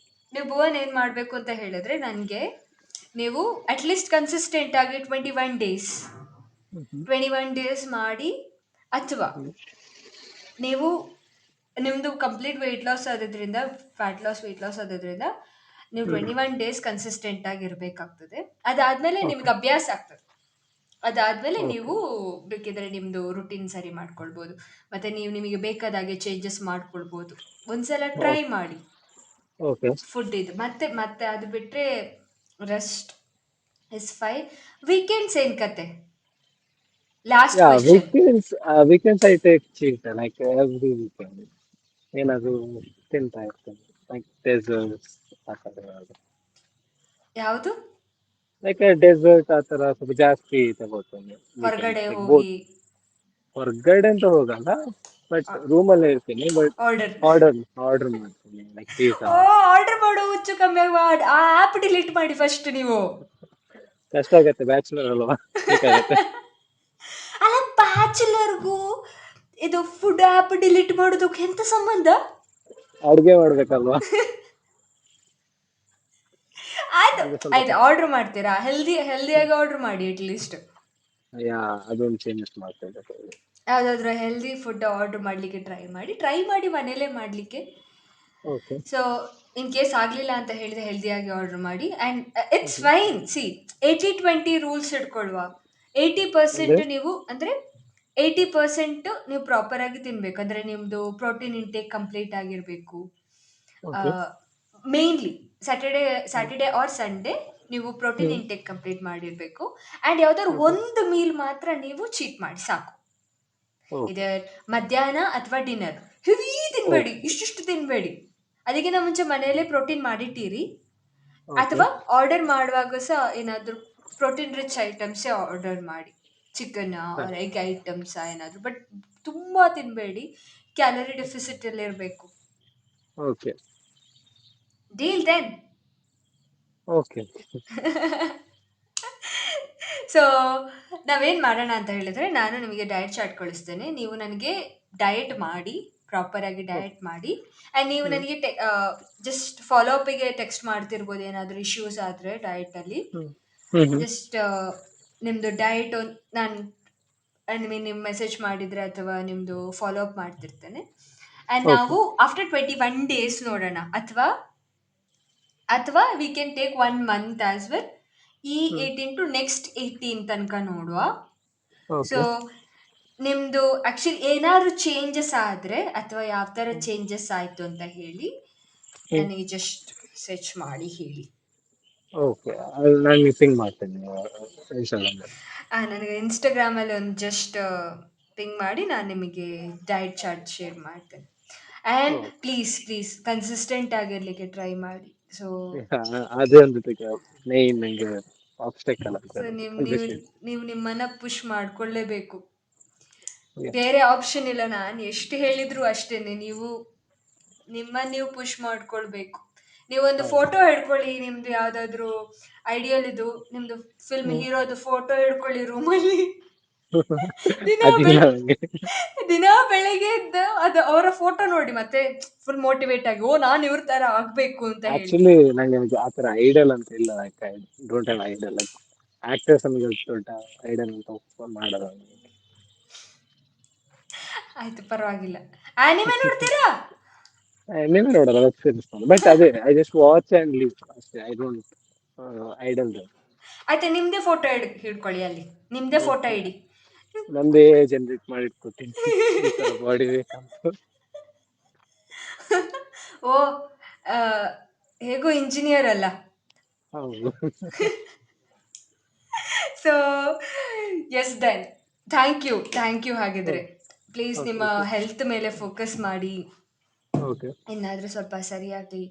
ನೀವು ಭುವನ್ ಏನು ಮಾಡಬೇಕು ಅಂತ ಹೇಳಿದ್ರೆ, ನನಗೆ ನೀವು ಅಟ್ಲೀಸ್ಟ್ ಕನ್ಸಿಸ್ಟೆಂಟ್ ಆಗಿ 21 ಡೇಸ್ ಹ್ಮ್. 21 ಡೇಸ್ ಮಾಡಿ, ಅಥವಾ ಹ್ಮ್. ನೀವು ನಿಮ್ಮದು ಕಂಪ್ಲೀಟ್ ವೆಯ್ಟ್ ಲಾಸ್ ಆಗೋದ್ರಿಂದ, ಫ್ಯಾಟ್ ಲಾಸ್ ವೆಯ್ಟ್ ಲಾಸ್ ಆಗೋದ್ರಿಂದ ನೀವು ಹ್ಮ್. 21 ಡೇಸ್ ಕನ್ಸಿಸ್ಟೆಂಟ್ ಆಗಿ ಇರಬೇಕಾಗ್ತದೆ. ಅದಾದಮೇಲೆ ಓಕೆ. ನಿಮ್ಗೆ ಅಭ್ಯಾಸ ಆಗ್ತದೆ. ಅದಾದಮೇಲೆ ಓಕೆ. ನೀವು ಬೇಕಿದ್ರೆ ನಿಮ್ಮದು ರುಟೀನ್ ಸರಿ ಮಾಡ್ಕೊಳ್ಬೋದು, ಮತ್ತು ನೀವು ನಿಮಗೆ ಬೇಕಾದಾಗೆ ಚೇಂಜಸ್ ಮಾಡ್ಕೊಳ್ಬೋದು. ಒಂದ್ಸಲ ಟ್ರೈ ಮಾಡಿ ಓಕೆ. ಫುಡ್ ಇದು. ಮತ್ತೆ ಮತ್ತೆ ಅದು ಬಿಟ್ಟರೆ ರೆಸ್ಟ್ ಇಸ್ ಫೈನ್. ವೀಕೆಂಡ್ಸ್ ಏನು ಕತೆ? Last yeah, question. Weekends I take cheat like every weekend ಏನಾದ್ರು ತಿಂತಾ ಇರ್ತೇನೆ, ಲೈಕ್ ಡೆಸರ್ಟ್ಸ್ ಆ ಥರ ಯಾವ್ದು. ಯಾವುದು? ಲೈಕ್ ಡೆಸರ್ಟ್ ಆ ಥರ ಸ್ವಲ್ಪ ಜಾಸ್ತಿ ತಗೋತೇನೆ ವೀಕೆಂಡ್ಸ್, ಹೊರಗಡೆ ಲೈಕ್ ಬೋತ್. ಹೋಗಿ ಹೊರಗಡೆ ಅಂತ ಹೋಗಲ್ಲ, ಬಟ್ ರೂಮಲ್ಲೇ ಇರ್ತೀನಿ, ಬಟ್ ಆರ್ಡರ್. ಆರ್ಡರ್ ಆರ್ಡರ್ ಮಾಡ್ತೀನಿ, ಲೈಕ್ ಪಿಜ್ಜಾ. ಓ, ಆರ್ಡರ್ ಮಾಡೋ ಹುಚ್ಚು ಕಮ್ಮಿ ಮಾಡಿ ಆ ಆ್ಯಪ್ ಡಿಲೀಟ್ ಮಾಡಿ ಫಸ್ಟ್ ನೀವು. ಕಷ್ಟ ಆಗತ್ತೆ, ಬ್ಯಾಚುಲರ್ ಅಲ್ವಾ, ಬೇಕಾಗತ್ತೆ. ಅಲ್ಲ, ಬ್ಯಾಚುಲರ್ಗೂ ಇದು ಫುಡ್ ಆ್ಯಪ್ ಡಿಲೀಟ್ ಮಾಡೋದಕ್ಕೆ ಎಂತ ಸಂಬಂಧ? ಅಡುಗೆ ಮಾಡ್ಬೇಕಲ್ವಾ, ಆಯ್ತು ಅದು ಸ್ವಲ್ಪ ಆಯ್ತು, ಆರ್ಡರ್ ಮಾಡ್ತೀರಾ? ಹೆಲ್ದಿಯಾಗಿ ಆರ್ಡರ್ ಮಾಡಿ ಅಟ್ಲೀಸ್ಟ್. ಯಾ, ಅದೊಂದು ಚೇಂಜಸ್ ಮಾಡ್ತಾ ಇದ್ದೆ. ಯಾವುದಾದ್ರೂ ಹೆಲ್ದಿ ಫುಡ್ ಆರ್ಡರ್ ಮಾಡಲಿಕ್ಕೆ ಟ್ರೈ ಮಾಡಿ ಮನೇಲೇ ಮಾಡಲಿಕ್ಕೆ. ಓಕೆ. ಸೊ ಇನ್ ಕೇಸ್ ಆಗಲಿಲ್ಲ ಅಂತ ಹೇಳಿದ್ರೆ ಹೆಲ್ದಿಯಾಗಿ ಆರ್ಡರ್ ಮಾಡಿ. And it's fine. See 80-20 rules ಇಟ್ಕೊಳ್ವಾ. 80% ಅಂದ್ರೆ ನೀವು ಅಂದರೆ 80% ನೀವು ಪ್ರಾಪರಾಗಿ ತಿನ್ನಬೇಕು, ಅಂದರೆ ನಿಮ್ಮದು ಪ್ರೋಟೀನ್ ಇಂಟೇಕ್ ಕಂಪ್ಲೀಟ್ ಆಗಿರಬೇಕು. Okay. Mainly Saturday or Sunday ನೀವು ಪ್ರೋಟೀನ್ ಹ್ಮ್. ಇಂಟೇಕ್ ಕಂಪ್ಲೀಟ್ ಮಾಡಿರಬೇಕು. ಆ್ಯಂಡ್ ಯಾವ್ದಾದ್ರು ಓಕೆ. ಒಂದು ಮೀಲ್ ಮಾತ್ರ ನೀವು ಚೀಟ್ ಮಾಡಿ ಸಾಕು. ಓಕೆ. ಇದು ಮಧ್ಯಾಹ್ನ ಅಥವಾ ಡಿನ್ನರ್ ಹೆವಿ ತಿನ್ನಬೇಡಿ, ಓಕೆ. ಇಷ್ಟಿಷ್ಟು ತಿನ್ನಬೇಡಿ. ಅದಕ್ಕಿಂತ ಮುಂಚೆ ಮನೆಯಲ್ಲೇ ಪ್ರೋಟೀನ್ ಮಾಡಿಟ್ಟಿರಿ, ಓಕೆ. ಅಥವಾ ಆರ್ಡರ್ ಮಾಡುವಾಗ ಸಹ ಏನಾದರೂ ಪ್ರೋಟೀನ್ ರಿಚ್ ಐಟಮ್ಸೇ ಆರ್ಡರ್ ಮಾಡಿ, ಚಿಕನ್ ಆರ್ ಎಗ್ ಐಟಮ್ಸ್ ಏನಾದರೂ. ಬಟ್ ತುಂಬ ತಿನ್ನಬೇಡಿ. ಕ್ಯಾಲರಿ ಡೆಫಿಸಿಟ್ ಅಲ್ಲಿ ಇರಬೇಕು. Okay deal then. Okay so ನಾವೇನು ಮಾಡೋಣ ಅಂತ ಹೇಳಿದ್ರೆ, ನಾನು ನಿಮಗೆ ಡಯಟ್ ಚಾರ್ಟ್ ಕಳಿಸ್ತೇನೆ, ನೀವು ನನಗೆ ಡಯಟ್ ಮಾಡಿ, ಪ್ರಾಪರಾಗಿ ಡಯಟ್ ಮಾಡಿ, ಆ್ಯಂಡ್ ನೀವು ನನಗೆ ಜಸ್ಟ್ ಫಾಲೋ ಅಪ್ಪಿಗೆ ಟೆಕ್ಸ್ಟ್ ಮಾಡ್ತಿರ್ಬೋದು ಏನಾದರೂ ಇಶ್ಯೂಸ್ ಆದರೆ ಡಯಟಲ್ಲಿ. ಜಸ್ಟ್ ನಿಮ್ಮದು ಡಯಟ್ ನಾನು ಐ ಮೀನ್ ನಿಮ್ಮ ಮೆಸೇಜ್ ಮಾಡಿದರೆ ಅಥವಾ ನಿಮ್ಮದು ಫಾಲೋ ಅಪ್ ಮಾಡ್ತಿರ್ತೇನೆ. ಆ್ಯಂಡ್ ಓಕೆ ನಾವು ಆಫ್ಟರ್ 21 ಡೇಸ್ ನೋಡೋಣ, ಅಥವಾ we can take 1 month as well. ಈ 18 ಟು ನೆಕ್ಸ್ಟ್ 18 ತನಕ ನೋಡುವ. ಸೊ ಓಕೆ ನಿಮ್ಮದು ಆ್ಯಕ್ಚುಲಿ ಏನಾದರೂ ಚೇಂಜಸ್ ಆದರೆ ಅಥವಾ ಯಾವ ಥರ ಚೇಂಜಸ್ ಆಯಿತು ಅಂತ ಹೇಳಿ ನನಗೆ ಜಸ್ಟ್ ಮೆಸೇಜ್ ಮಾಡಿ ಹೇಳಿ. ಓಕೆ ನಾನು ಮಿಸ್ಸಿಂಗ್ ಮಾಡ್ತೇನೆ ಇನ್ಸ್ಟಾಗ್ರಾಮಲ್ಲಿ. ನನಗೆ ಇನ್ಸ್ಟಾಗ್ರಾಮಲ್ಲಿ ಒಂದು ಜಸ್ಟ್ ಪಿಂಗ್ ಮಾಡಿ ನಾನು ನಿಮಗೆ ಡಯಟ್ ಚಾರ್ಟ್ ಶೇರ್ ಮಾಡ್ತೇನೆ. ಆ್ಯಂಡ್ ಪ್ಲೀಸ್ ಪ್ಲೀಸ್ ಕನ್ಸಿಸ್ಟೆಂಟ್ ಆಗಿರಲಿಕ್ಕೆ ಟ್ರೈ ಮಾಡಿ. ಸೊ ಅದೇ ಒಂದು ಮೇನ್ ನಂಗೆ ಆಬ್ಸ್ಟೆಕಲ್ ಸೊ ಆಗ್ತದೆ ನೀವು ನೀವು ಕನ್ಸಿಸ್ಟೆಂಟ್. ನೀವು ನಿಮ್ಮನ್ನು ಪುಷ್ ಮಾಡ್ಕೊಳ್ಳೇಬೇಕು, ಬೇರೆ ಆಪ್ಷನ್ ಇಲ್ಲ. ನಾನು ಎಷ್ಟು ಹೇಳಿದ್ರು ಅಷ್ಟೇನೆ, ನೀವು ಪುಷ್ ಮಾಡ್ಕೊಳ್ಬೇಕು. ನೀವೊಂದು ಫೋಟೋ ಹಿಡ್ಕೊಳ್ಳಿ, ನಿಮ್ದು ಯಾವ್ದಾದ್ರು ಐಡಿಯಲ್ ಇದು ನಿಮ್ದು ಫಿಲ್ಮ್ ಹೀರೋದು ಫೋಟೋ ಹಿಡ್ಕೊಳ್ಳಿ ರೂಮಲ್ಲಿ. ದಿನ ಅದಿಲ್ಲ ನಂಗೆ. ದಿನ ಬೆಳಗ್ಗೆ ಎದ್ದು ಅದು ಅವರ ಫೋಟೋ ನೋಡಿ ಮತ್ತೆ ಫುಲ್ ಮೋಟಿವೇಟ್ ಆಗಿ, ಓ ನಾನು ಇವ್ರ ತರ ಆಗ್ಬೇಕು ಅಂತ ಹೇಳಿ. ಆಕ್ಚುಲಿ ನಂಗೆ ಆತರ ಐಡಲ್ ಅಂತ ಇಲ್ಲ. Like I don't have idol. Like actors ನಮಗೆ ದೊಡ್ಡ ಐಡಲ್ ಅಂತ ಮಾಡಲ್ಲ. ಆಯ್ತು, ಪರವಾಗಿಲ್ಲ. ಆನಿಮೆ ನೋಡ್ತೀರಾ? ನೀವೇ ನೋಡಲ್ಲ ವೆಬ್ ಸೀರೀಸ್ ಬಟ್ ಅದೇ I just watch and leave ಅಷ್ಟೇ. I don't idle. ಆಯ್ತು, ನಿಮ್ದೇ ಫೋಟೋ ಹಿಡ್ಕೊಳ್ಳಿ, ಅಲ್ಲಿ ನಿಮ್ದೇ ಫೋಟೋ ಇಡಿ. ನಂದೇ ಜನರೇಟ್ ಮಾಡಿ ಇಟ್ಕೊತೀನಿ ಈ ತರ ಬಾಡಿ ಬೇಕಂತ. ಓ, ಆ, ಹೇಗೂ ಇಂಜಿನಿಯರ್ ಅಲ್ಲ. ಹೌದು. So yes then, thank you ಹಾಗಿದ್ರೆ. ಪ್ಲೀಸ್ ನಿಮ್ಮ ಹೆಲ್ತ್ ಮೇಲೆ ಫೋಕಸ್ ಮಾಡಿ, ಓಕೆ ಇನ್ನಾದರೂ ಸ್ವಲ್ಪ ಸರಿಯಾಗಿ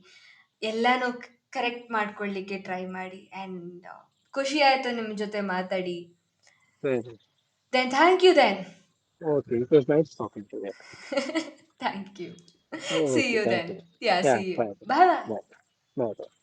ಎಲ್ಲನೂ ಕರೆಕ್ಟ್ ಮಾಡ್ಕೊಳ್ಳಿಕ್ಕೆ ಟ್ರೈ ಮಾಡಿ. ಆ್ಯಂಡ್ ಖುಷಿ ಆಯಿತು ನಿಮ್ಮ ಜೊತೆ ಮಾತಾಡಿ. ಸರಿ. Then thank you then. Okay it was nice talking to you. Thank you. See okay you thank then. You. Yeah, yeah see you. Bye bye bye. Bye bye.